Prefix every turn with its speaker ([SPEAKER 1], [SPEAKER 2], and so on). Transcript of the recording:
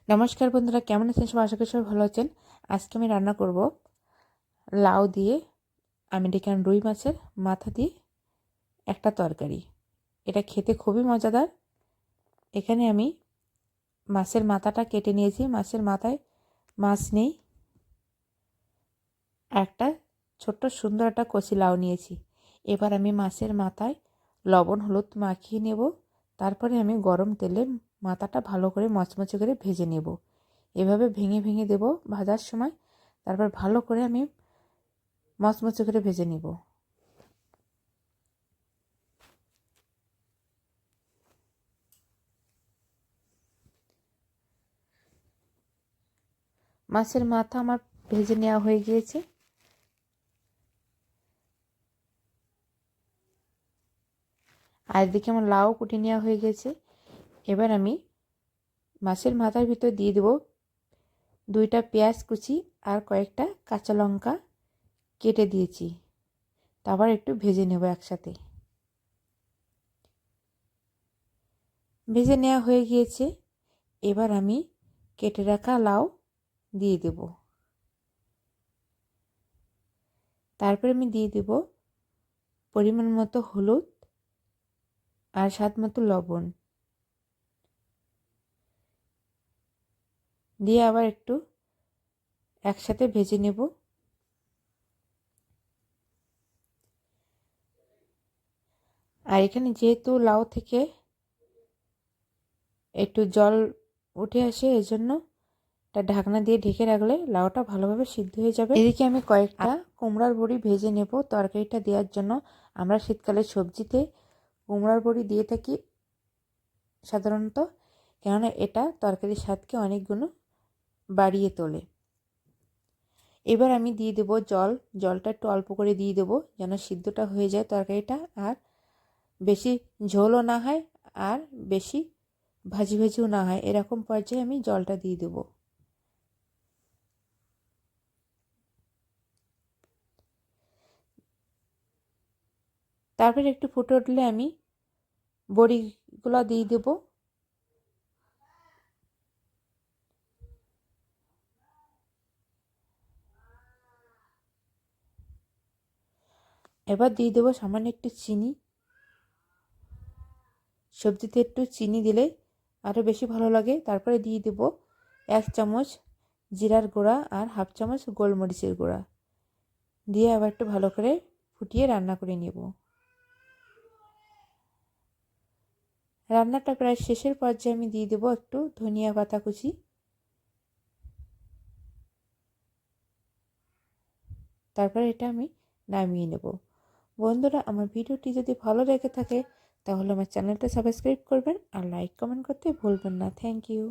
[SPEAKER 1] নমস্কার বন্ধুরা, কেমন আছেন সবাই? আশা করি সবাই ভালো আছেন। আজকে আমি রান্না করব লাউ দিয়ে আমেরিকান রুই মাছের মাথা দিয়ে একটা তরকারি। এটা খেতে খুবই মজাদার। এখানে আমি মাছের মাথাটা কেটে নিয়েছি। মাছের মাথায় মাছ নেই। একটা ছোট্ট সুন্দর একটা কচি লাউ নিয়েছি। এবার আমি মাছের মাথায় লবণ হলুদ মাখিয়ে নেব। তারপরে আমি গরম তেলে মাথাটা ভালো করে মচমচে করে ভেজে নেব। এভাবে ভেঙে ভেঙে দেব ভাজার সময়। তারপর ভালো করে আমি মচমচে করে ভেজে নেব। মাছের মাথা আমার ভেজে নেওয়া হয়ে গিয়েছে। আর এদিকে আমার লাউ কুটে নেওয়া হয়ে গেছে। এবার আমি মাছের মাথার ভিতর দিয়ে দেব 2টা পেঁয়াজ কুচি আর কয়েকটা কাঁচা লঙ্কা কেটে দিয়েছি। তারপর একটু ভেজে নেব একসাথে। ভেজে নেওয়া হয়ে গিয়েছে। এবার আমি কেটে রাখা লাউ দিয়ে দেব। তারপর আমি দিয়ে দেব পরিমাণ মতো হলুদ আর স্বাদ মতো লবণ দিয়ে আবার একটু একসাথে ভেজে নেব। আর এখানে যেহেতু লাউ থেকে একটু জল উঠে আসে, এজন্য একটা ঢাকনা দিয়ে ঢেকে রাখলে লাউটা ভালোভাবে সিদ্ধ হয়ে যাবে। এদিকে আমি কয়েকটা কুমড়ার বড়ি ভেজে নেব তরকারিটা দেওয়ার জন্য। আমরা শীতকালে সবজিতে কুমড়ার বড়ি দিয়ে থাকি সাধারণত, কেননা এটা তরকারির স্বাদকে অনেক গুণ বাড়িয়ে তোলে। এবার আমি দিয়ে দেব জল। জলটা একটু অল্প করে দিয়ে দেবো যেন সিদ্ধটা হয়ে যায় তরকারিটা, আর বেশি ঝোলও না হয় আর বেশি ভাজি ভাজিও না হয়। এরকম পর্যায়ে আমি জলটা দিয়ে দেবো। তারপরে একটু ফুটে উঠলে আমি বড়িগুলো দিয়ে দেব। এবার দিয়ে দেবো সামান্য একটু চিনি। সবজিতে একটু চিনি দিলে আরও বেশি ভালো লাগে। তারপরে দিয়ে দেব 1 চামচ জিরার গুঁড়া আর 1/2 চামচ গোলমরিচের গুঁড়া দিয়ে আবার একটু ভালো করে ফুটিয়ে রান্না করে নেব। রান্নাটা প্রায় শেষের পর্যায়ে আমি দিয়ে দেবো একটু ধনিয়া পাতা কুচি। তারপরে এটা আমি নামিয়ে নেব। বন্ধুরা, আমার ভিডিওটি যদি ভালো লেগে থাকে তাহলে আমার চ্যানেলটা সাবস্ক্রাইব করবেন আর লাইক কমেন্ট করতে ভুলবেন না। Thank you.